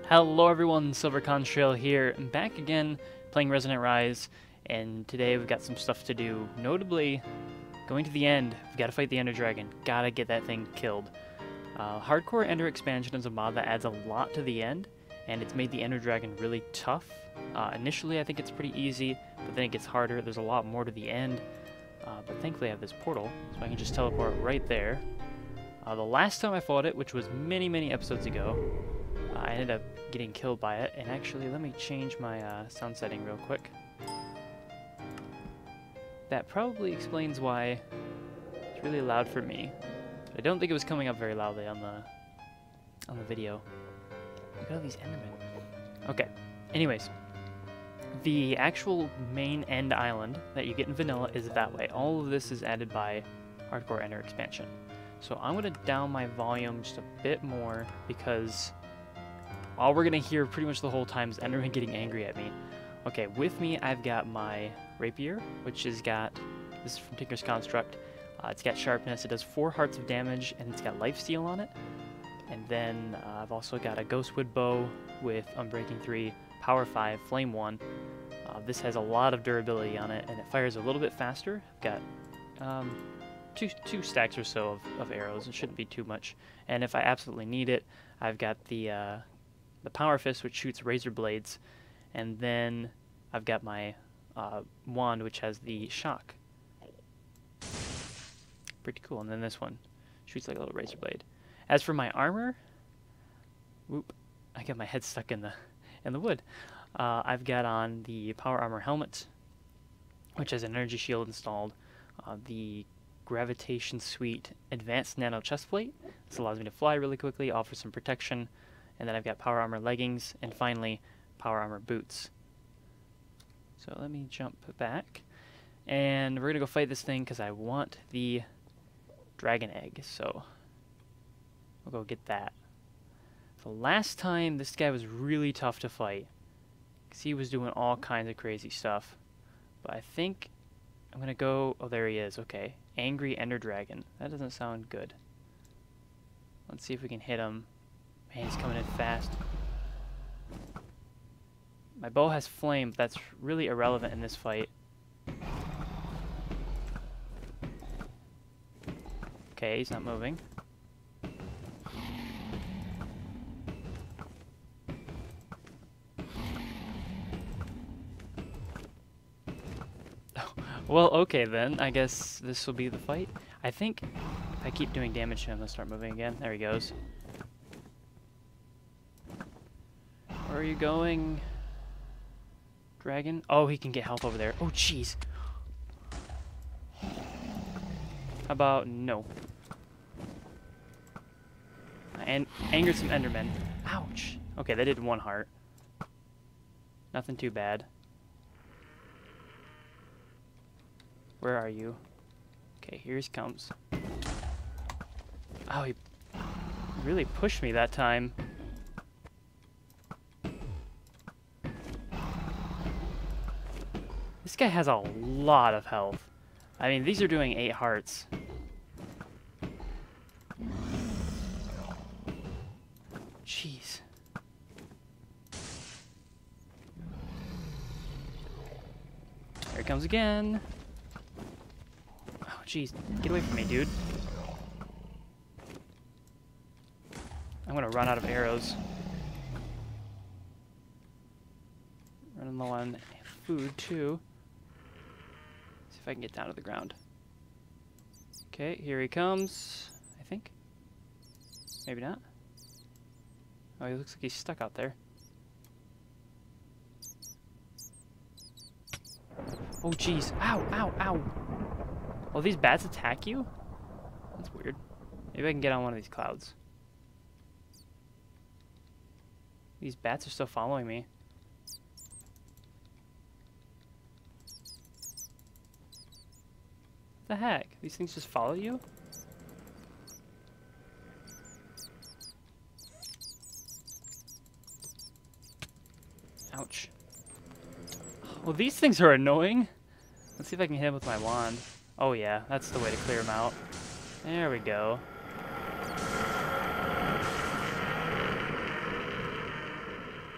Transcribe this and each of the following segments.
Hello everyone, SilverContrail here, and back again playing Resonant Rise, and today we've got some stuff to do, notably going to the end. We've got to fight the Ender Dragon, gotta get that thing killed. Hardcore Ender expansion is a mod that adds a lot to the end, and it's made the Ender Dragon really tough. Initially I think it's pretty easy, but then it gets harder, there's a lot more to the end, but thankfully I have this portal, so I can just teleport right there. The last time I fought it, which was many episodes ago, I ended up getting killed by it, and actually let me change my sound setting real quick. That probably explains why it's really loud for me. I don't think it was coming up very loudly on the video. Look at all these Endermen. Okay, anyways, the actual main end island that you get in vanilla is that way. All of this is added by Hardcore Ender expansion. So I'm going to down my volume just a bit more because all we're going to hear pretty much the whole time is Enderman getting angry at me. Okay, with me I've got my rapier, which has got, this is from Tinker's Construct, it's got sharpness, it does 4 hearts of damage, and it's got lifesteal on it. And then I've also got a Ghostwood bow with Unbreaking 3, Power 5, Flame 1. This has a lot of durability on it, and it fires a little bit faster. I've got two stacks or so of arrows. It shouldn't be too much. And if I absolutely need it, I've got the Power Fist, which shoots razor blades, and then I've got my wand, which has the shock. Pretty cool. And then this one shoots like a little razor blade. As for my armor, whoop, I got my head stuck in the wood. I've got on the power armor helmet, which has an energy shield installed. The Gravitation Suite Advanced Nano Chestplate. This allows me to fly really quickly, offers some protection. And then I've got power armor leggings, and finally, power armor boots. So let me jump back. And we're going to go fight this thing because I want the dragon egg. So we'll go get that. The last time, this guy was really tough to fight because he was doing all kinds of crazy stuff. But I think I'm going to go... Oh, there he is. Okay. Angry Ender Dragon. That doesn't sound good. Let's see if we can hit him. Man, he's coming in fast. My bow has flame, but that's really irrelevant in this fight. Okay, he's not moving. Well, okay then. I guess this will be the fight. I think if I keep doing damage to him, he'll start moving again. There he goes. Where are you going, dragon? Oh, he can get health over there. Oh, jeez. How about no? And angered some Endermen. Ouch. Okay, that did 1 heart. Nothing too bad. Where are you? Okay, here he comes. Oh, he really pushed me that time. This guy has a lot of health. I mean, these are doing 8 hearts. Jeez. Here he comes again. Oh, jeez. Get away from me, dude. I'm gonna run out of arrows. Running low on food, too. See if I can get down to the ground. Okay, here he comes, I think. Maybe not. Oh, he looks like he's stuck out there. Oh, jeez. Ow, ow, ow. Oh, these bats attack you? That's weird. Maybe I can get on one of these clouds. These bats are still following me. What the heck? These things just follow you? Ouch. Well, these things are annoying. Let's see if I can hit him with my wand. Oh yeah, that's the way to clear him out. There we go.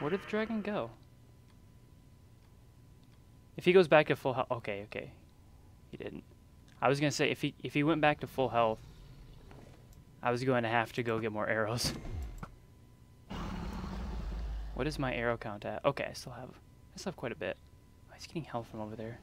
Where did the dragon go? If he goes back to full health... Okay, okay. He didn't. I was going to say, if he went back to full health, I was going to have to go get more arrows. What is my arrow count at? Okay, I still have quite a bit. Oh, he's getting health from over there.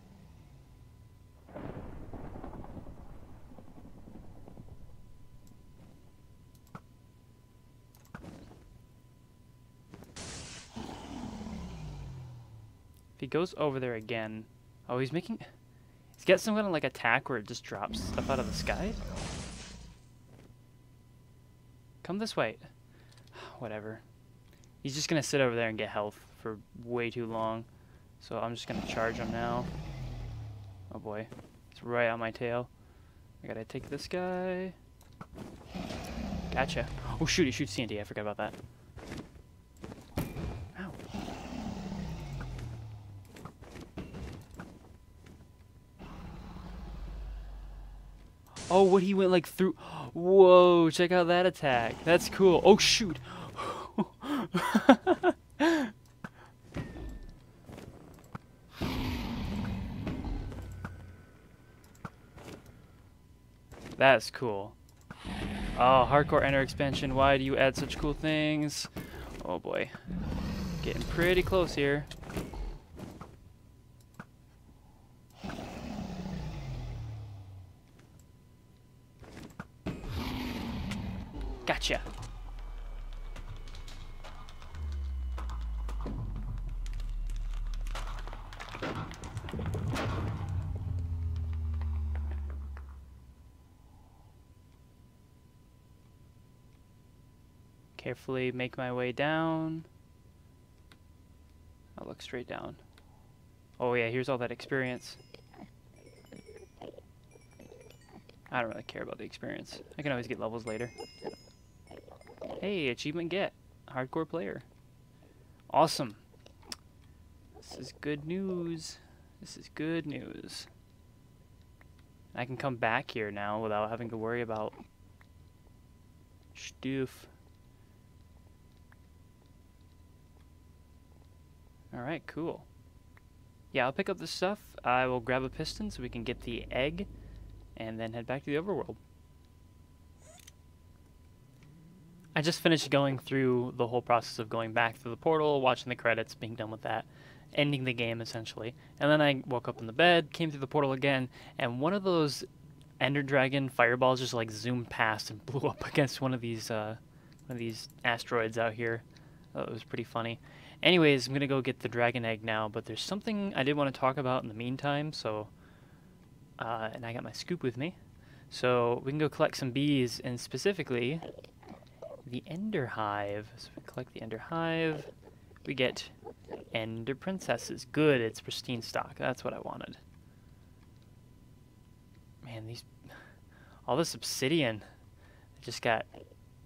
If he goes over there again... Oh, he's got some kind of like attack where it just drops stuff out of the sky? Come this way. Whatever. He's just gonna sit over there and get health for way too long. So I'm just gonna charge him now. Oh boy. He's right on my tail. I gotta take this guy. Gotcha. Oh shoot, he shoots TNT. I forgot about that. Ow. Oh, what he went like through. Whoa, check out that attack. That's cool. Oh shoot. That's cool. Oh, hardcore ender expansion. Why do you add such cool things? Oh boy. Getting pretty close here. Gotcha. Carefully make my way down. I'll look straight down. Oh yeah, here's all that experience. I don't really care about the experience. I can always get levels later. Hey, achievement get. Hardcore player. Awesome. This is good news. This is good news. I can come back here now without having to worry about stuff. Alright, cool. Yeah, I'll pick up the stuff. I will grab a piston so we can get the egg and then head back to the overworld. I just finished going through the whole process of going back through the portal, watching the credits, being done with that, ending the game essentially. And then I woke up in the bed, came through the portal again, and one of those Ender Dragon fireballs just like zoomed past and blew up against one of these asteroids out here. It was pretty funny. Anyways, I'm gonna go get the dragon egg now, but there's something I did want to talk about in the meantime, so and I got my scoop with me. So we can go collect some bees, and specifically the Ender Hive. So if we collect the Ender Hive, we get Ender Princesses. Good, it's pristine stock. That's what I wanted. Man, all this obsidian just got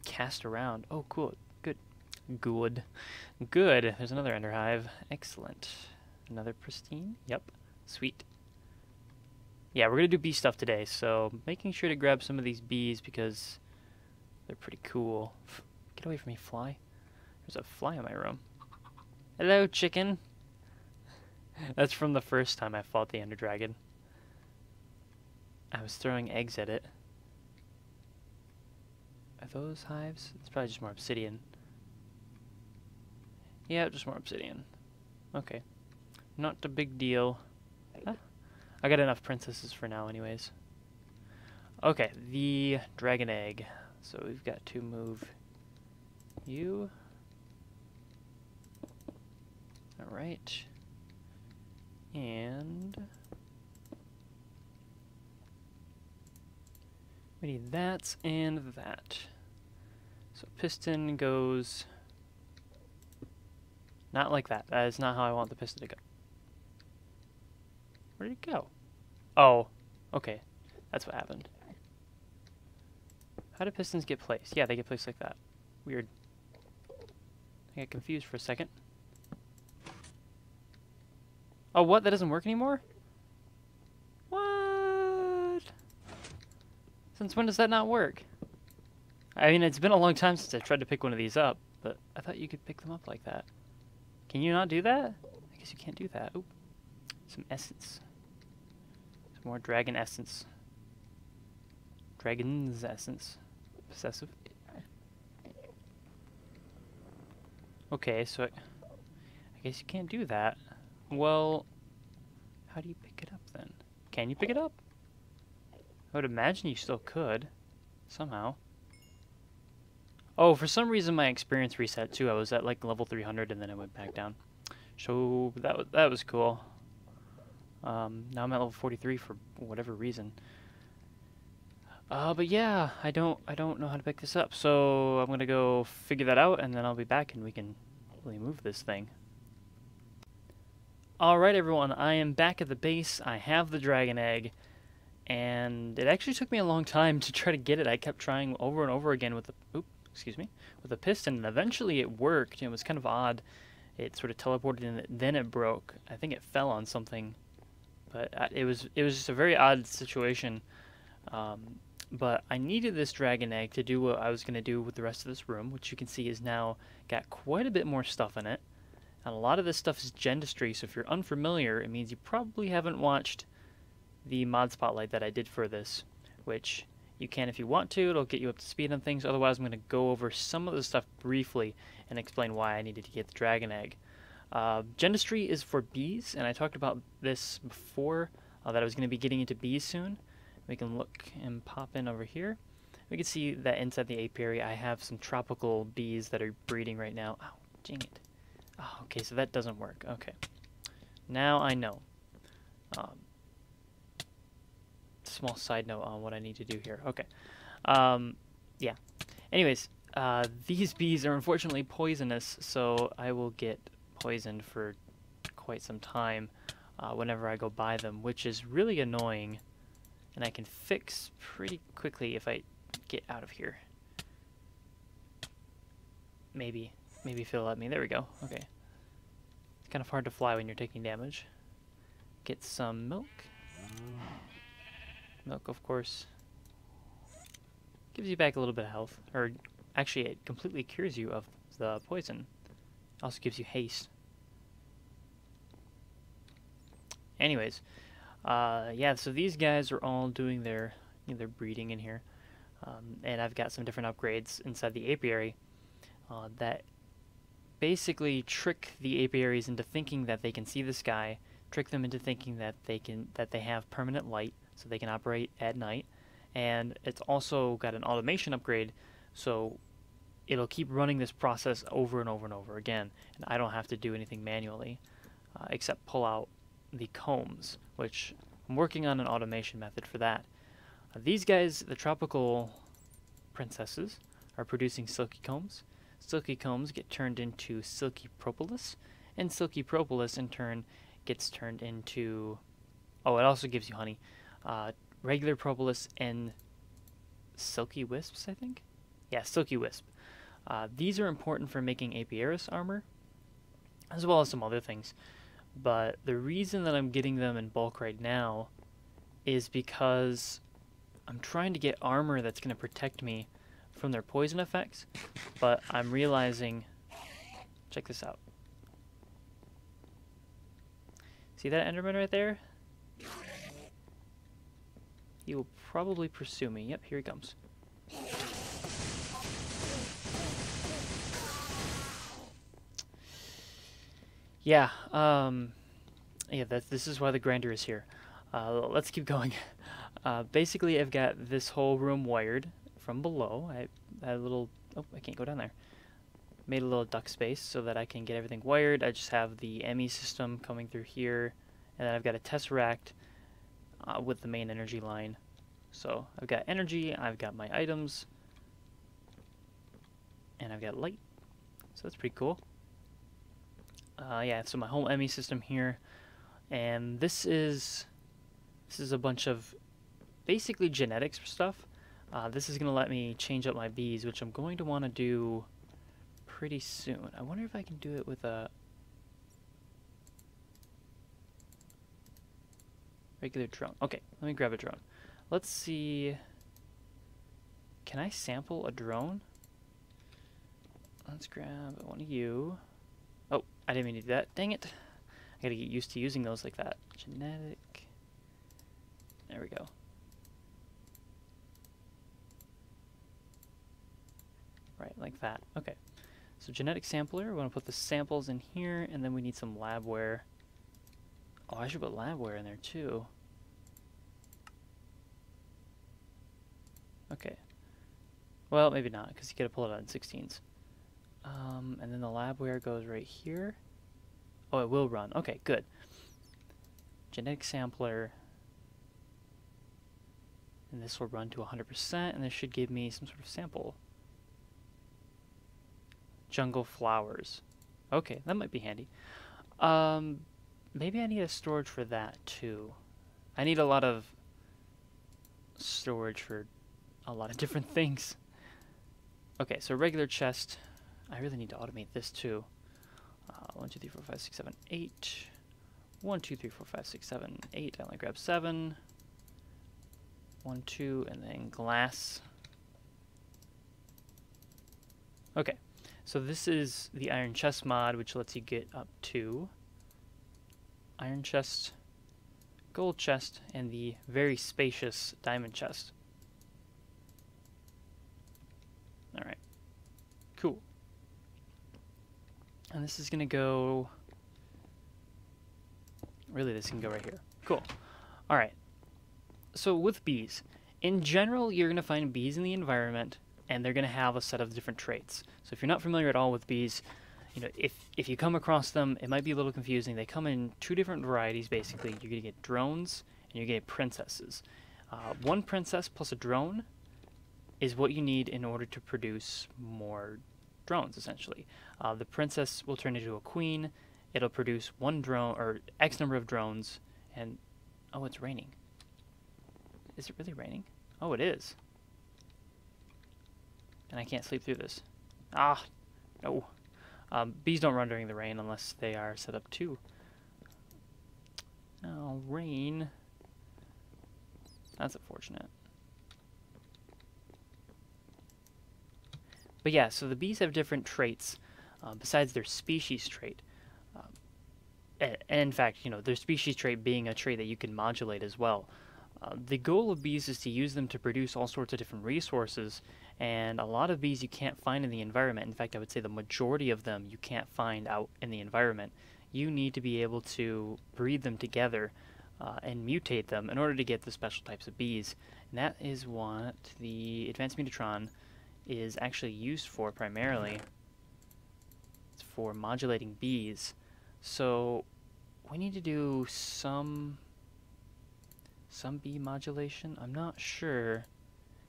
cast around. Oh, cool. Good. Good. Good. There's another Ender Hive. Excellent. Another pristine. Yep. Sweet. Yeah, we're going to do bee stuff today, so making sure to grab some of these bees because they're pretty cool. Get away from me, fly. There's a fly in my room. Hello, chicken. That's from the first time I fought the Ender Dragon. I was throwing eggs at it. Are those hives? It's probably just more obsidian. Yeah, just more obsidian. Okay. Not a big deal. Huh? I got enough princesses for now anyways. Okay, the dragon egg. So we've got to move you. Alright. And we need that and that. So piston goes not like that. That is not how I want the piston to go. Where did it go? Oh, okay. That's what happened. How do pistons get placed? Yeah, they get placed like that. Weird. I got confused for a second. Oh, what? That doesn't work anymore? What? Since when does that not work? I mean, it's been a long time since I tried to pick one of these up, but I thought you could pick them up like that. Can you not do that? I guess you can't do that. Oop. Some essence. Some more dragon essence. Dragon's essence. Possessive. Okay, so I guess you can't do that. Well, how do you pick it up then? Can you pick it up? I would imagine you still could. Somehow. Oh, for some reason my experience reset too. I was at like level 300 and then it went back down. So that was cool. Now I'm at level 43 for whatever reason. But yeah, I don't know how to pick this up. So I'm gonna go figure that out and then I'll be back and we can really move this thing. Alright everyone, I am back at the base. I have the dragon egg. And it actually took me a long time to try to get it. I kept trying over and over again with the with the piston, and eventually it worked. It was kind of odd. It sort of teleported and then it broke. I think it fell on something, but it was just a very odd situation. But I needed this dragon egg to do what I was going to do with the rest of this room, which you can see is now got quite a bit more stuff in it. And a lot of this stuff is Gendustry, so if you're unfamiliar, it means you probably haven't watched the mod spotlight that I did for this, which you can if you want to. It'll get you up to speed on things. Otherwise, I'm going to go over some of the stuff briefly and explain why I needed to get the dragon egg. Gendustry is for bees, and I talked about this before, that I was going to be getting into bees soon. We can look and pop in over here. We can see that inside the apiary I have some tropical bees that are breeding right now. Oh, dang it. Oh, okay, so that doesn't work. Okay. Now I know. Small side note on what I need to do here. Okay. Yeah. Anyways, these bees are unfortunately poisonous, so I will get poisoned for quite some time whenever I go by them, which is really annoying, and I can fix pretty quickly if I get out of here. Maybe if it'll let me. There we go. Okay. It's kind of hard to fly when you're taking damage. Get some milk. Milk, of course, gives you back a little bit of health. Or, actually, it completely cures you of the poison. Also gives you haste. Anyways, yeah, so these guys are all doing their breeding in here. And I've got some different upgrades inside the apiary that basically trick the apiaries into thinking that they can see the sky, trick them into thinking that they have permanent light, so they can operate at night. And it's also got an automation upgrade, so it'll keep running this process over and over and over again, and I don't have to do anything manually except pull out the combs, which I'm working on an automation method for that. These guys, the tropical princesses, are producing silky combs. Silky combs get turned into silky propolis, and silky propolis in turn gets turned into, oh, it also gives you honey. Regular propolis and silky wisps, I think? Yeah, silky wisp. These are important for making apiaris armor, as well as some other things. But the reason that I'm getting them in bulk right now is because I'm trying to get armor that's going to protect me from their poison effects, but I'm realizing, check this out. See that Enderman right there? He will probably pursue me. Yep, here he comes. Yeah, this is why the grinder is here. Let's keep going. Basically, I've got this whole room wired from below. I had a little, oh, I can't go down there. Made a little duct space so that I can get everything wired. I just have the ME system coming through here, and then I've got a tesseract with the main energy line. So I've got energy, I've got my items, and I've got light. So that's pretty cool. Yeah, so my whole ME system here, and this is a bunch of basically genetics stuff. This is going to let me change up my bees, which I'm going to want to do pretty soon. I wonder if I can do it with a regular drone. Okay, let me grab a drone. Let's see. Can I sample a drone? Let's grab one of you. Oh, I didn't mean to do that. Dang it. I gotta get used to using those like that. Genetic. There we go. Right, like that. Okay. So genetic sampler, we want to put the samples in here, and then we need some labware. Oh, I should put labware in there too. Okay. Well, maybe not, because you gotta pull it out in 16s. And then the labware goes right here. Oh, it will run. Okay, good. Genetic sampler. And this will run to 100%, and this should give me some sort of sample. Jungle flowers. Okay, that might be handy. Maybe I need a storage for that too. I need a lot of storage for a lot of different things. Okay, so regular chest. I really need to automate this too. 1, 2, 3, 4, 5, 6, 7, 8. 1, 2, 3, 4, 5, 6, 7, 8. I only grab 7. 1, 2, and then glass. Okay, so this is the iron chest mod, which lets you get up to iron chest, gold chest, and the very spacious diamond chest. Alright, cool. And this is going to go... Really, this can go right here. Cool. Alright. So with bees, in general, you're going to find bees in the environment, and they're going to have a set of different traits. So if you're not familiar at all with bees, you know, if you come across them, it might be a little confusing. They come in 2 different varieties, basically. You're going to get drones, and you're going to get princesses. 1 princess plus a drone is what you need in order to produce more drones, essentially. The princess will turn into a queen. It'll produce 1 drone, or X number of drones, and... Oh, it's raining. Is it really raining? Oh, it is. And I can't sleep through this. Ah, no. Bees don't run during the rain unless they are set up to. Oh, rain. That's unfortunate. But yeah, so the bees have different traits besides their species trait. And in fact, you know, their species trait being a trait that you can modulate as well. The goal of bees is to use them to produce all sorts of different resources, and a lot of bees you can't find in the environment. In fact, I would say the majority of them you can't find out in the environment. You need to be able to breed them together and mutate them in order to get the special types of bees. And that is what the Advanced Mutatron is actually used for primarily. It's for modulating bees. So we need to do some bee modulation. I'm not sure,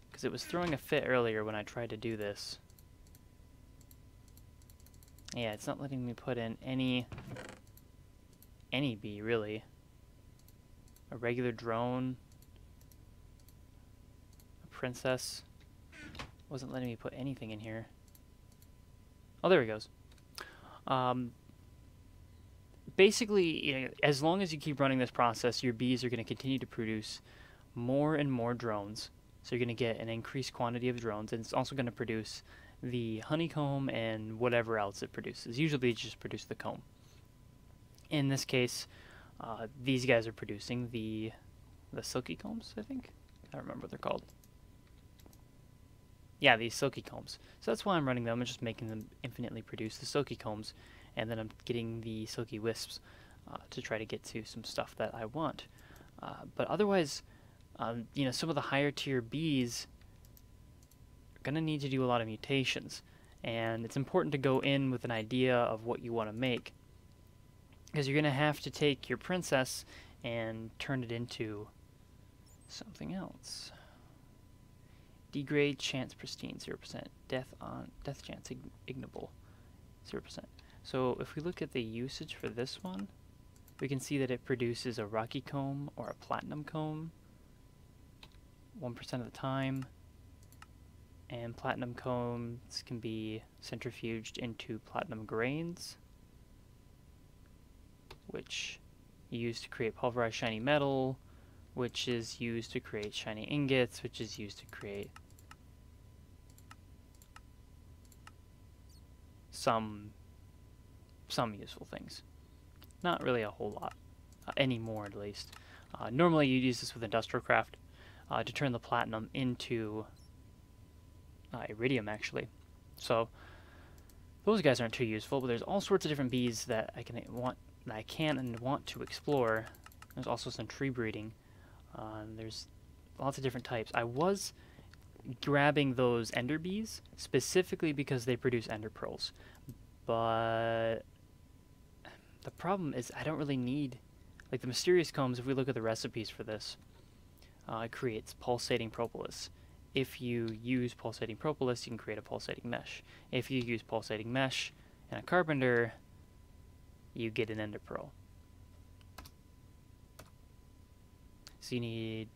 because it was throwing a fit earlier when I tried to do this. Yeah, it's not letting me put in any bee, really. A regular drone, a princess. Wasn't letting me put anything in here. Oh, there he goes. Basically, you know, as long as you keep running this process, your bees are going to continue to produce more and more drones. So you're going to get an increased quantity of drones, and it's also going to produce the honeycomb and whatever else it produces. Usually it just produces the comb. In this case, these guys are producing the silky combs, I think? I don't remember what they're called. Yeah, these silky combs. So that's why I'm running them and just making them infinitely produce the silky combs. And then I'm getting the silky wisps to try to get to some stuff that I want. But otherwise, you know, some of the higher tier bees are going to need to do a lot of mutations. And it's important to go in with an idea of what you want to make, because you're going to have to take your princess and turn it into something else. Degrade chance pristine, 0%. Death chance ignoble, 0%. So if we look at the usage for this one, we can see that it produces a rocky comb or a platinum comb 1% of the time, and platinum combs can be centrifuged into platinum grains, which you use to create pulverized shiny metal, which is used to create shiny ingots, which is used to create some some useful things. Not really a whole lot, anymore at least. Normally you'd use this with industrial craft to turn the platinum into iridium, actually. So those guys aren't too useful, but there's all sorts of different bees that I can and want to explore. There's also some tree breeding. There's lots of different types. I was grabbing those ender bees specifically because they produce ender pearls, but the problem is I don't really need, like the mysterious combs. If we look at the recipes for this, it creates pulsating propolis. If you use pulsating propolis, you can create a pulsating mesh. If you use pulsating mesh and a carpenter, you get an ender pearl. So you need,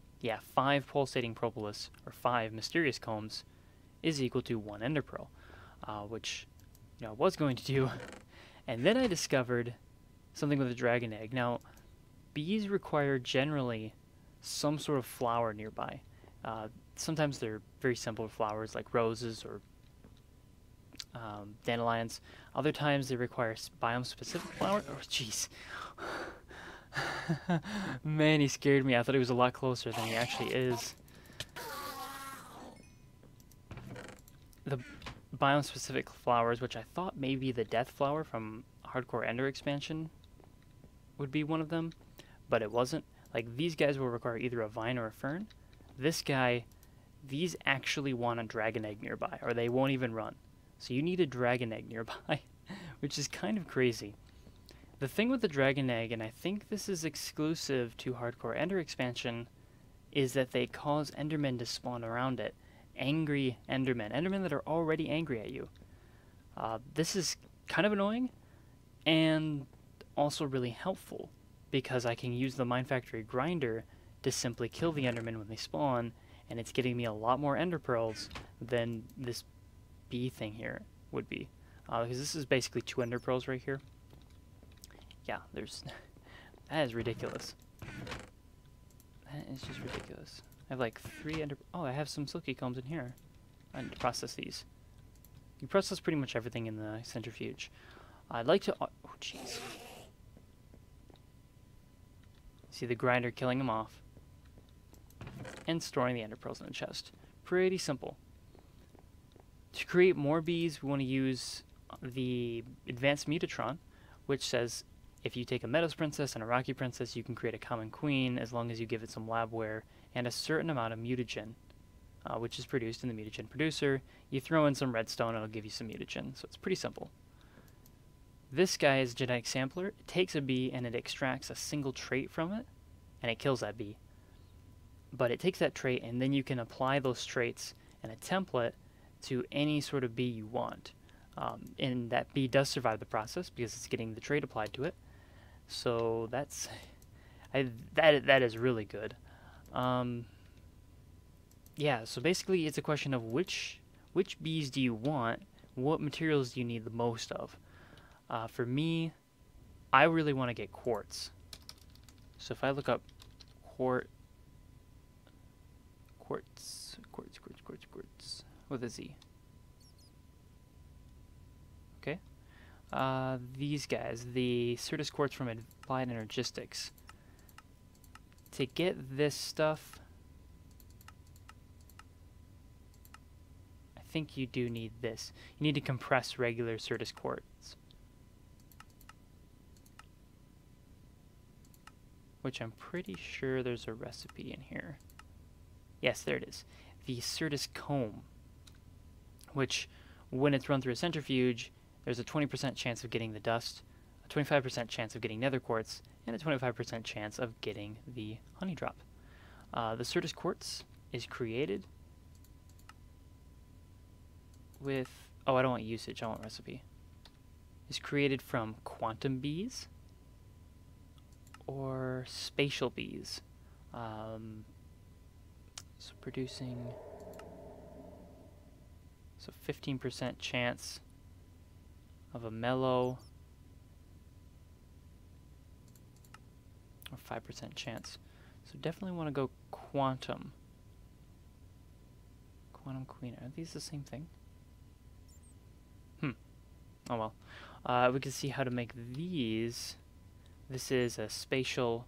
5 pulsating propolis, or 5 mysterious combs, is equal to 1 ender pearl, which I was going to do. And then I discovered something with a dragon egg. Now, bees require generally some sort of flower nearby. Sometimes they're very simple flowers like roses or dandelions. Other times they require biome-specific flowers. Oh, jeez. Man, he scared me. I thought he was a lot closer than he actually is. The biome-specific flowers, which I thought maybe the death flower from Hardcore Ender expansion would be one of them, but it wasn't. Like, these guys will require either a vine or a fern. This guy, these actually want a dragon egg nearby, or they won't even run. So you need a dragon egg nearby, which is kind of crazy. The thing with the dragon egg, and I think this is exclusive to Hardcore Ender expansion, is that they cause endermen to spawn around it. Angry endermen. Endermen that are already angry at you. This is kind of annoying, and also really helpful, because I can use the Mine Factory grinder to simply kill the endermen when they spawn, and it's getting me a lot more ender pearls than this bee thing here would be. Because this is basically 2 ender pearls right here. Yeah, that is ridiculous. That is just ridiculous. I have like 3 ender... Oh, I have some silky combs in here. I need to process these. You process pretty much everything in the centrifuge. I'd like to... Oh, jeez. See the grinder killing them off. And storing the ender pearls in the chest. Pretty simple. To create more bees, we want to use the advanced mutatron, which says if you take a Meadows Princess and a Rocky Princess, you can create a common queen as long as you give it some labware and a certain amount of mutagen, which is produced in the mutagen producer. You throw in some redstone, it'll give you some mutagen. So it's pretty simple. This guy is a genetic sampler. It takes a bee and it extracts a single trait from it, and it kills that bee. But it takes that trait, and then you can apply those traits in a template to any sort of bee you want. And that bee does survive the process because it's getting the trait applied to it. So that's that is really good. Yeah, so basically it's a question of which bees do you want, what materials do you need the most of. For me, I really want to get quartz. So if I look up quartz with a Z. Okay. These guys, the Certus quartz from Applied Energistics. To get this stuff, I think you do need this. You need to compress regular Certus quartz, which I'm pretty sure there's a recipe in here. Yes, there it is. The Certus comb, which when it's run through a centrifuge, there's a 20% chance of getting the dust, a 25% chance of getting nether quartz, and a 25% chance of getting the honey drop. The Certus quartz is created with... Oh, I don't want usage, I want recipe. Is created from quantum bees or spatial bees. So producing... So 15% chance of a mellow, or 5% chance. So definitely want to go quantum. Quantum queen. Are these the same thing? Oh well. we can see how to make these. This is a spatial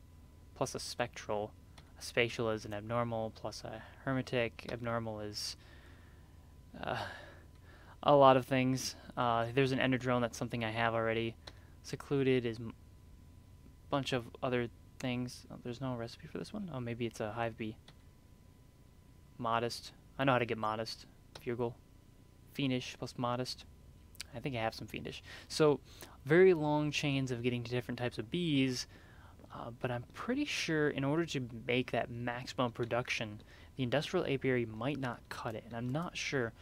plus a spectral. A spatial is an abnormal plus a hermetic. Abnormal is a lot of things. There's an ender drone, that's something I have already. Secluded is a bunch of other things. Oh, there's no recipe for this one? Oh, maybe it's a hive bee. Modest. I know how to get modest. Fugal. Fiendish plus modest. I think I have some fiendish. So, very long chains of getting to different types of bees, but I'm pretty sure in order to make that maximum production, the industrial apiary might not cut it, and I'm not sure.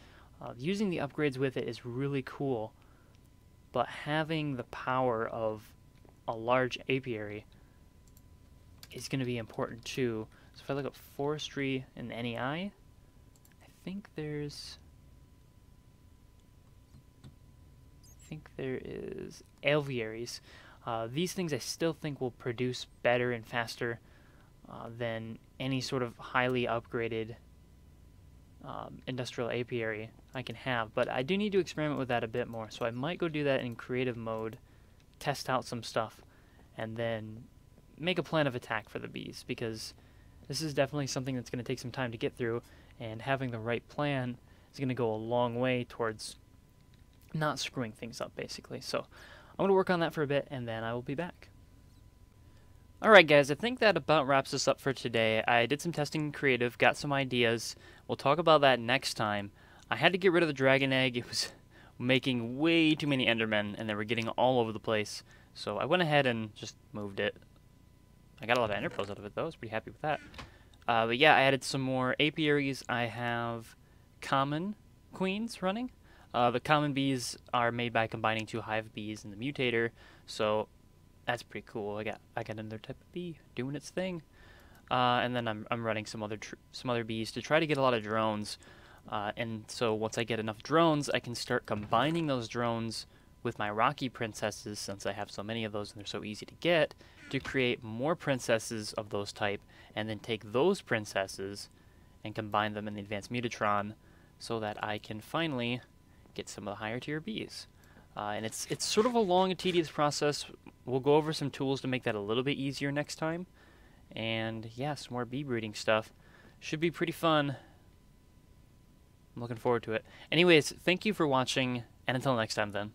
Using the upgrades with it is really cool, but having the power of a large apiary is going to be important too. So if I look at forestry in NEI, I think there is aviaries. These things I still think will produce better and faster than any sort of highly upgraded industrial apiary I can have, but I do need to experiment with that a bit more, so I might go do that in creative mode, test out some stuff, and then make a plan of attack for the bees, because this is definitely something that's going to take some time to get through, and having the right plan is going to go a long way towards not screwing things up, basically. So I'm going to work on that for a bit, and then I will be back. Alright guys, I think that about wraps us up for today. I did some testing in creative, got some ideas. We'll talk about that next time. I had to get rid of the dragon egg. It was making way too many endermen, and they were getting all over the place. So I went ahead and just moved it. I got a lot of ender pearls out of it though, I was pretty happy with that. But yeah, I added some more apiaries. I have common queens running. The common bees are made by combining two hive bees in the mutator, so that's pretty cool. I got another type of bee doing its thing, and then I'm running some other bees to try to get a lot of drones. And so once I get enough drones, I can start combining those drones with my Rocky princesses, since I have so many of those and they're so easy to get, to create more princesses of those type, and then take those princesses and combine them in the advanced mutatron, so that I can finally get some of the higher tier bees. And it's sort of a long and tedious process. We'll go over some tools to make that a little bit easier next time. And yeah, some more bee breeding stuff. Should be pretty fun. I'm looking forward to it. Anyways, thank you for watching, and until next time then.